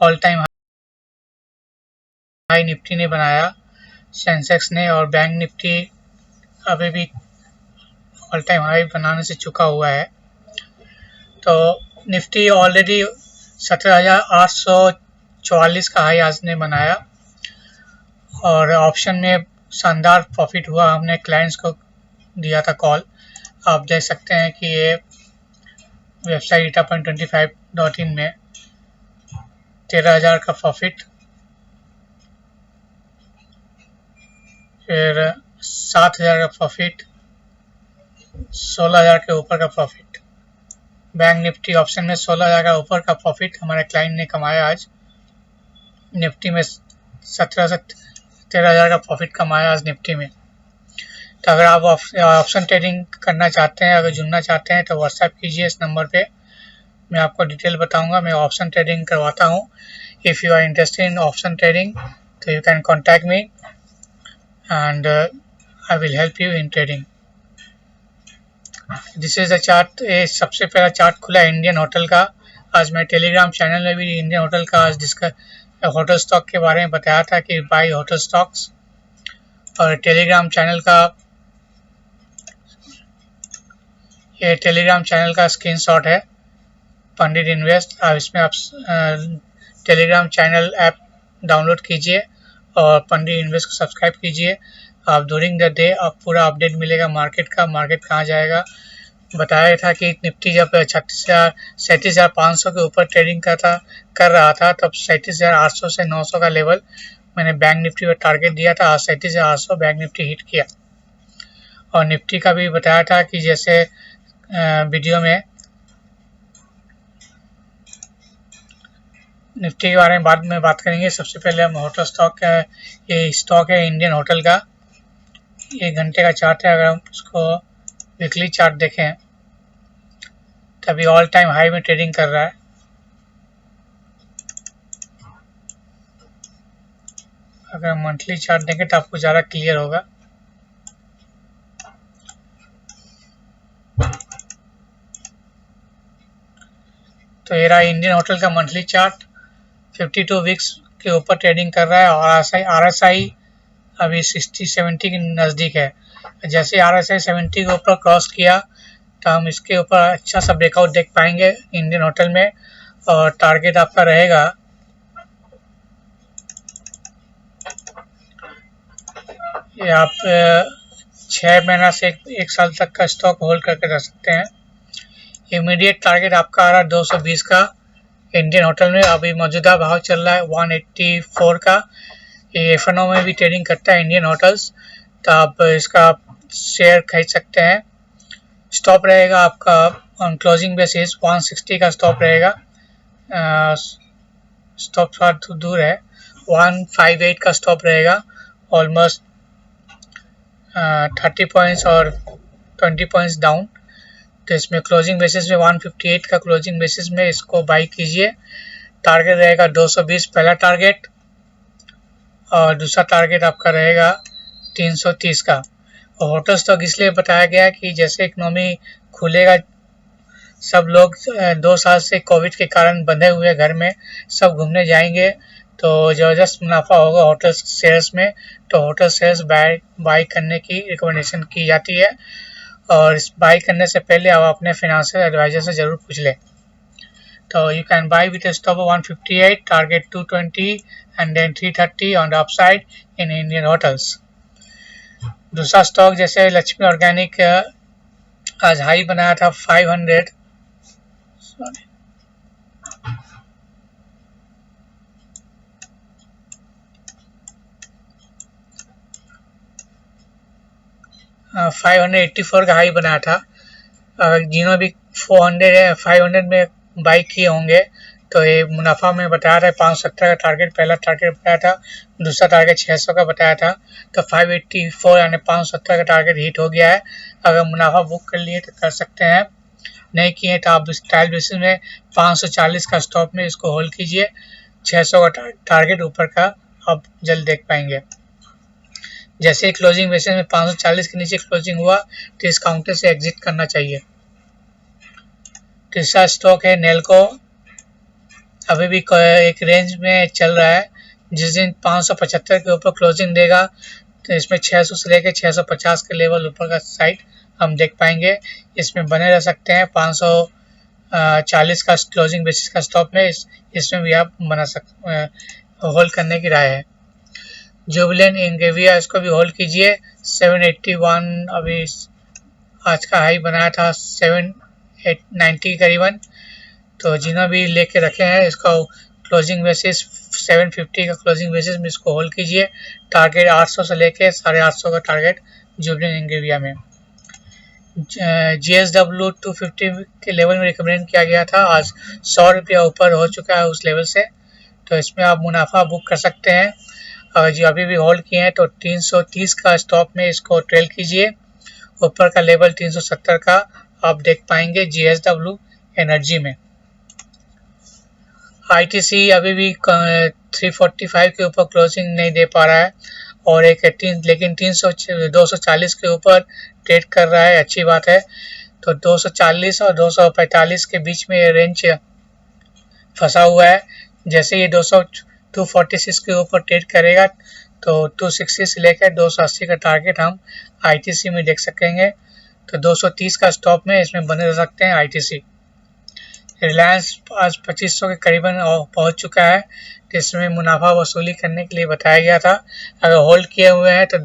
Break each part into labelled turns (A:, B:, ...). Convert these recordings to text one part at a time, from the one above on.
A: All time high Nifty ने बनाया, Sensex ने, और बैंक निफ्टी अभी भी ऑल टाइम हाई बनाने से चुका हुआ है। तो निफ्टी ऑलरेडी 17,844 का हाई आज ने बनाया और ऑप्शन में शानदार प्रॉफिट हुआ। हमने क्लाइंट्स को दिया था कॉल। आप देख सकते हैं कि ये वेबसाइट etapoint25.in में 13,000 का प्रॉफिट, फिर 7,000 का प्रॉफिट, 16,000 के ऊपर का प्रॉफिट। बैंक निफ्टी ऑप्शन में 16,000 का ऊपर का प्रॉफिट हमारे क्लाइंट ने कमाया आज। निफ्टी में 17 से 13,000 का प्रॉफिट कमाया आज निफ्टी में। तो अगर आप ऑप्शन ट्रेडिंग करना चाहते हैं, अगर जुड़ना चाहते हैं तो व्हाट्सएप कीजिए इस नंबर पे, मैं आपको डिटेल बताऊंगा। मैं ऑप्शन ट्रेडिंग करवाता हूँ। If you are interested in option trading तो you can contact me and I will help you in trading. This is the chart. ये सबसे पहला चार्ट खुला है इंडियन होटल का। आज मैं टेलीग्राम चैनल में भी इंडियन होटल का आज होटल स्टॉक के बारे में बताया था कि बाय होटल स्टॉक्स, और टेलीग्राम चैनल का ये टेलीग्राम चैनल का स्क्रीनशॉट है, पंडित इन्वेस्ट। अब इसमें आप टेलीग्राम चैनल ऐप डाउनलोड कीजिए और पंडित इन्वेस्ट को सब्सक्राइब कीजिए। आप ड्यूरिंग द डे आप पूरा अपडेट मिलेगा मार्केट का, मार्केट कहाँ जाएगा। बताया था कि निफ्टी जब 37,500 के ऊपर ट्रेडिंग कर रहा था तब 37,800 से 900 का लेवल मैंने बैंक निफ्टी पर टारगेट दिया था। आज 37,800 बैंक निफ्टी हिट किया। और निफ्टी का भी बताया था कि जैसे वीडियो में निफ्टी के बारे में बाद में बात करेंगे। सबसे पहले हम होटल स्टॉक का, ये स्टॉक है इंडियन होटल का। ये घंटे का चार्ट है। अगर हम उसको वीकली चार्ट देखें तो अभी ऑल टाइम हाई में ट्रेडिंग कर रहा है। अगर मंथली चार्ट देखें तो आपको ज़्यादा क्लियर होगा। तो ये रहा इंडियन होटल का मंथली चार्ट। 52 वीक्स के ऊपर ट्रेडिंग कर रहा है और RSI अभी 60-70 के नज़दीक है। जैसे RSI 70 के ऊपर क्रॉस किया तो हम इसके ऊपर अच्छा सा ब्रेकआउट देख पाएंगे इंडियन होटल में। और टारगेट आपका रहेगा ये आप 6 महीना से एक साल तक का स्टॉक होल्ड करके रख सकते हैं। इमीडिएट टारगेट आपका आ रहा है 220 का इंडियन होटल में। अभी मौजूदा भाव चल रहा है 184 का। ये FNO में भी ट्रेडिंग करता है इंडियन होटल्स, तो आप इसका शेयर खरीद सकते हैं। स्टॉप रहेगा आपका ऑन क्लोजिंग बेसिस 160 का स्टॉप रहेगा। स्टॉप थोड़ा दूर है, 158 का स्टॉप रहेगा। ऑलमोस्ट 30 पॉइंट्स और 20 पॉइंट्स डाउन। तो इसमें क्लोजिंग बेसिस में 158 का क्लोजिंग बेसिस में इसको बाई कीजिए। टारगेट रहेगा 220 पहला टारगेट, और दूसरा टारगेट आपका रहेगा 330 का। और होटल स्टॉक इसलिए बताया गया कि जैसे इकोनॉमी खुलेगा, सब लोग 2 साल से कोविड के कारण बंधे हुए घर में सब घूमने जाएंगे, तो ज़बरदस्त मुनाफा होगा होटल शेयर्स में। तो होटल शेयर्स बाई करने की रिकमेंडेशन की जाती है। और इस बाई करने से पहले आप अपने फाइनेंशियल एडवाइजर से ज़रूर पूछ लें। तो you can buy with stop 158, target 220 and then 330 on the upside in Indian Hotels. दूसरा स्टॉक जैसे लक्ष्मी ऑर्गेनिक आज हाई बनाया था 500, सॉरी 584 का हाई बनाया था। जिन्होंने भी 500 में बाई किए होंगे तो ये मुनाफा में बताया था 570 का टारगेट, पहला टारगेट बताया था, दूसरा टारगेट 600 का बताया था। तो 584 यानी 570 का टारगेट हिट हो गया है। अगर मुनाफा बुक कर लिए तो कर सकते हैं, नहीं किए तो आप ट्रायल बेसिस में 540 का स्टॉप में इसको होल्ड कीजिए। 600 का टारगेट ऊपर का आप जल्द देख पाएंगे। जैसे ही क्लोजिंग बेसिस में 540 के नीचे क्लोजिंग हुआ तो इस काउंटर से एग्जिट करना चाहिए। तीसरा स्टॉक है नेल्को। अभी भी एक रेंज में चल रहा है। जिस दिन 575 के ऊपर क्लोजिंग देगा तो इसमें 600 से लेकर 650 के लेवल ऊपर का साइड हम देख पाएंगे। इसमें बने रह सकते हैं। 540 का क्लोजिंग बेसिस का स्टॉप में इसमें भी आप बना होल्ड करने की राय है। जुबिलेंट इंग्रेविया इसको भी होल्ड कीजिए। 781 अभी आज का हाई बनाया था 790 करीबन। तो जिन्होंने भी लेके रखे हैं इसका क्लोजिंग बेसिस 750 का क्लोजिंग बेसिस में इसको होल्ड कीजिए। टारगेट 800 से लेके 850 का टारगेट जुबिलेंट इंग्रेविया में। GSW 250 के लेवल में रिकमेंड किया गया था, आज 100 रुपया ऊपर हो चुका है उस लेवल से। तो इसमें आप मुनाफा बुक कर सकते हैं। अगर जो अभी भी होल्ड किए हैं तो 330 का स्टॉप में इसको ट्रेल कीजिए। ऊपर का लेवल 370 का आप देख पाएंगे GSW एनर्जी में। ITC अभी भी 345 के ऊपर क्लोजिंग नहीं दे पा रहा है और लेकिन 240 के ऊपर ट्रेड कर रहा है, अच्छी बात है। तो 240 और 245 के बीच में ये रेंज फंसा हुआ है। जैसे ये 246 के ऊपर ट्रेड करेगा तो 260 से लेकर 280 का टारगेट हम ITC में देख सकेंगे। तो 230 का स्टॉप में इसमें बने रह सकते हैं ITC। रिलायंस आज 2500 के करीबन पहुंच चुका है, जिसमें मुनाफा वसूली करने के लिए बताया गया था। अगर होल्ड किए हुए हैं तो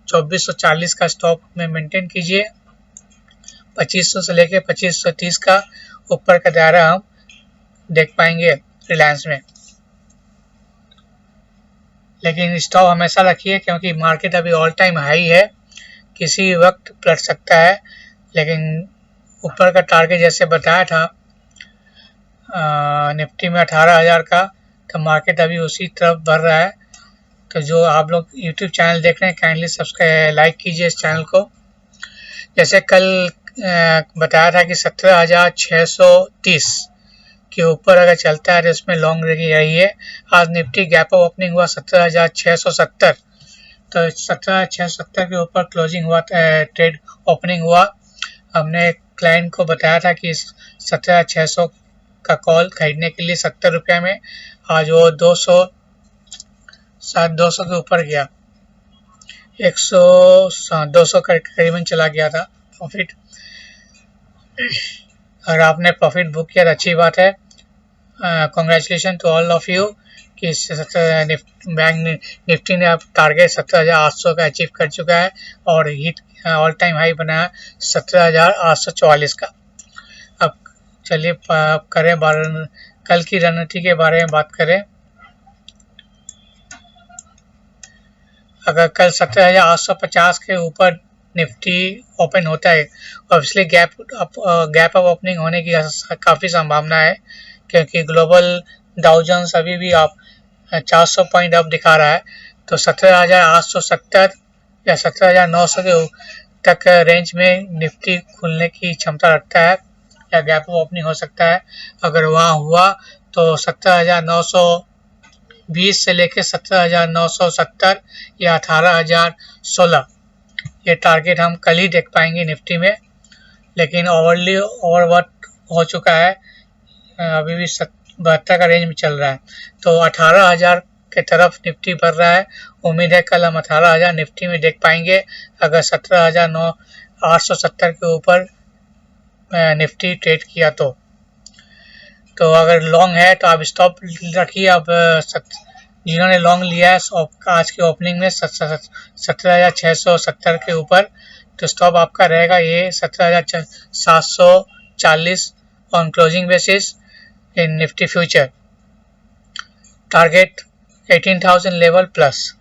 A: 2440 का स्टॉप में मेंटेन कीजिए। 2500 से लेकर 2530 का ऊपर का दायरा हम देख पाएंगे रिलायंस में। लेकिन स्टॉप हमेशा रखिए क्योंकि मार्केट अभी ऑल टाइम हाई है, किसी वक्त पलट सकता है। लेकिन ऊपर का टारगेट जैसे बताया था निफ्टी में 18,000 का, तो मार्केट अभी उसी तरफ बढ़ रहा है। तो जो आप लोग यूट्यूब चैनल देख रहे हैं काइंडली सब्सक्राइब लाइक कीजिए इस चैनल को। जैसे कल बताया था कि 17,630 के ऊपर अगर चलता है तो इसमें लॉन्ग रही है। आज निफ्टी गैप अप ओपनिंग हुआ 17,670, तो 17,670 के ऊपर क्लोजिंग हुआ, ट्रेड ओपनिंग हुआ। हमने क्लाइंट को बताया था कि 17,600 का कॉल खरीदने के लिए 70 रुपये में। आज वो 200 के ऊपर गया, 200 का करीबन चला गया था प्रॉफिट। अगर आपने प्रॉफिट बुक किया तो अच्छी बात है। Congratulation to all of you कि बैंक निफ्टी ने अब टारगेट 17,800 का अचीव कर चुका है और हिट ऑल टाइम हाई बनाया 17,844 का। अब चलिए करें कल की रणनीति के बारे में बात करें। अगर कल 17,850 के ऊपर निफ्टी ओपन होता है, ऑब्वियसली गैप अप ओपनिंग होने की काफ़ी संभावना है, क्योंकि ग्लोबल डाउ जोन्स अभी भी आप 400 पॉइंट अप दिखा रहा है। तो 17,870 या 17,900 के तक रेंज में निफ्टी खुलने की क्षमता रखता है या गैप अप ओपनिंग हो सकता है। अगर वहाँ हुआ तो 17,920 से लेकर 17,970 या 18,016 ये टारगेट हम कल ही देख पाएंगे निफ्टी में। लेकिन ओवरवर्ट हो चुका है, अभी भी 72 का रेंज में चल रहा है। तो 18,000 के तरफ निफ्टी बढ़ रहा है। उम्मीद है कल हम 18,000 निफ्टी में देख पाएंगे। अगर 17,870 के ऊपर निफ्टी ट्रेड किया तो अगर लॉन्ग है तो आप स्टॉप रखिए। अब जिन्होंने लॉन्ग लिया है आज के ओपनिंग में 17,670 के ऊपर, तो स्टॉप आपका रहेगा ये 17,740 on closing basis in Nifty future. Target 18,000 level plus.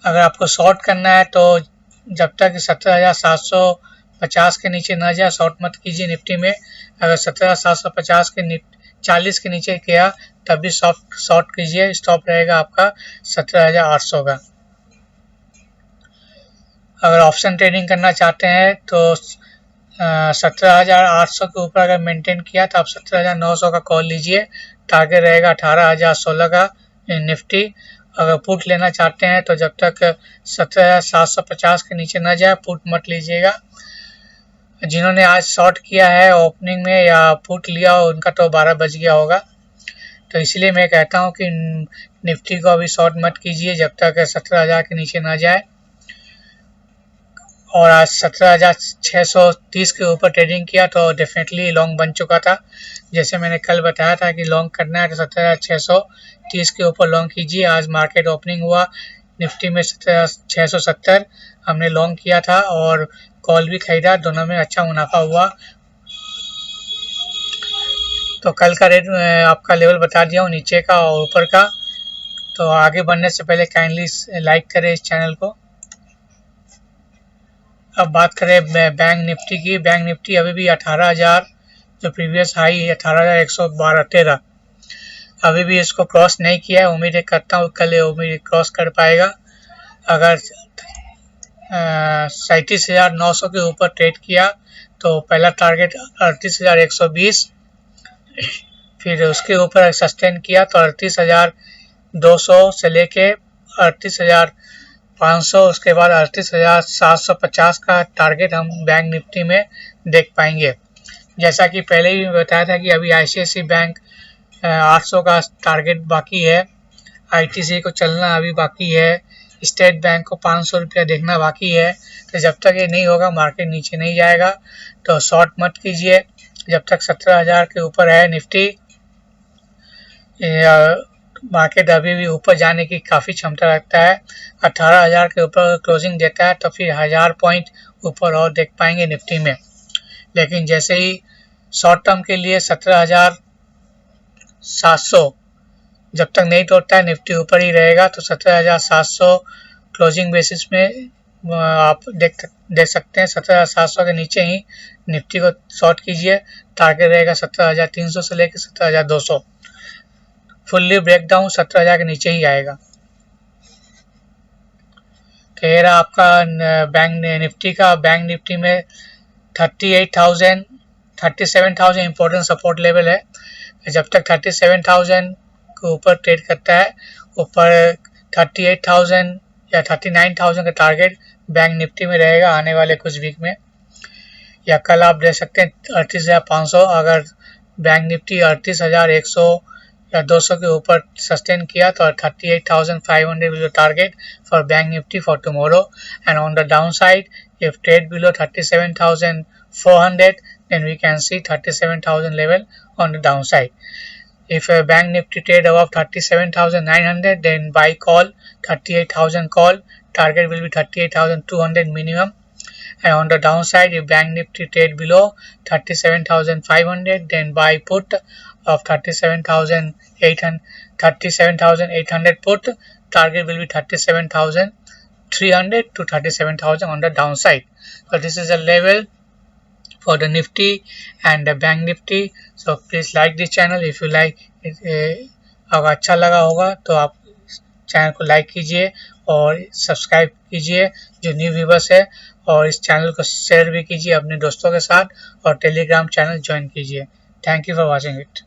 A: अगर आपको शॉर्ट करना है तो जब तक 17,750 के नीचे ना जाए शॉर्ट मत कीजिए निफ्टी में। अगर 17,750 के 40 के नीचे गया तब भी शॉर्ट कीजिए। स्टॉप रहेगा आपका 17,800 का। अगर ऑप्शन ट्रेडिंग करना चाहते हैं तो 17,800 के ऊपर अगर मेंटेन किया तो आप 17,900 का कॉल लीजिए। टारगेट रहेगा 18,016 का निफ्टी। अगर पुट लेना चाहते हैं तो जब तक 17,750 के नीचे ना जाए पुट मत लीजिएगा। जिन्होंने आज शॉर्ट किया है ओपनिंग में या पुट लिया उनका तो 12 बज गया होगा। तो इसलिए मैं कहता हूँ कि निफ्टी को अभी शॉर्ट मत कीजिए जब तक 17,000 के नीचे ना जाए। और आज 17,630 के ऊपर ट्रेडिंग किया तो डेफिनेटली लॉन्ग बन चुका था। जैसे मैंने कल बताया था कि लॉन्ग करना है तो 17,630 के ऊपर लॉन्ग कीजिए। आज मार्केट ओपनिंग हुआ निफ्टी में 17,670 हमने लॉन्ग किया था और कॉल भी खरीदा, दोनों में अच्छा मुनाफा हुआ। तो कल का रेट आपका लेवल बता दिया हूँ, नीचे का और ऊपर का। तो आगे बढ़ने से पहले काइंडली लाइक करें इस चैनल को। अब बात करें बैंक निफ्टी की। बैंक निफ्टी अभी भी 18,000 जो प्रीवियस हाई 18,112 अभी भी इसको क्रॉस नहीं किया है। उम्मीद करता हूँ कल उम्मीद क्रॉस कर पाएगा। अगर 37,900 के ऊपर ट्रेड किया तो पहला टारगेट 38,120, फिर उसके ऊपर सस्टेन किया तो 38,200 से लेके 38,500, उसके बाद 38,750 का टारगेट हम बैंक निफ्टी में देख पाएंगे। जैसा कि पहले ही बताया था कि अभी ICICI बैंक 800 का टारगेट बाकी है, ITC को चलना अभी बाकी है, स्टेट बैंक को 500 रुपया देखना बाकी है। तो जब तक ये नहीं होगा मार्केट नीचे नहीं जाएगा तो शॉर्ट मत कीजिए जब तक 17,000 के ऊपर है निफ्टी। मार्केट अभी भी ऊपर जाने की काफ़ी क्षमता रखता है। 18,000 के ऊपर क्लोजिंग देता है तो फिर 1000 पॉइंट ऊपर और देख पाएंगे निफ्टी में। लेकिन जैसे ही शॉर्ट टर्म के लिए 17,700 जब तक नहीं तोड़ता है निफ्टी ऊपर ही रहेगा। तो 17,700 क्लोजिंग बेसिस में आप देख सकते हैं। 17,700 के नीचे ही निफ्टी को शॉर्ट कीजिए। टारगेट रहेगा 17,300 से लेकर 17,200। फुल्ली ब्रेकडाउन 17,000 के नीचे ही आएगा। तो ये रहा आपका बैंक निफ्टी का। बैंक निफ्टी में 37,000 इम्पोर्टेंट सपोर्ट लेवल है। जब तक 37,000 के ऊपर ट्रेड करता है, ऊपर 38,000 या 39,000 का टारगेट बैंक निफ्टी में रहेगा आने वाले कुछ वीक में। या कल आप देख सकते हैं 38,500। अगर बैंक निफ्टी 38,100 या 200 के ऊपर सस्टेन किया तो 38,500 will be target for bank nifty for tomorrow. And on the downside, if trade below 37,400, then we can see 37,000 level on the downside. If a bank nifty trade above 37,900, then buy call 38,000 call. Target will be 38,200 minimum. And on the downside, if bank nifty trade below 37,500, then buy put of 37,800 put. Target will be 37,300 to 37,000 on the downside. So this is a level for the nifty and the bank nifty. So please like this channel if you like it. अगर अच्छा लगा होगा तो आप channel को like कीजिए और subscribe कीजिए जो न्यू व्यूवर्स है, और इस चैनल को शेयर भी कीजिए अपने दोस्तों के साथ और टेलीग्राम चैनल ज्वाइन कीजिए। Thank you for watching it.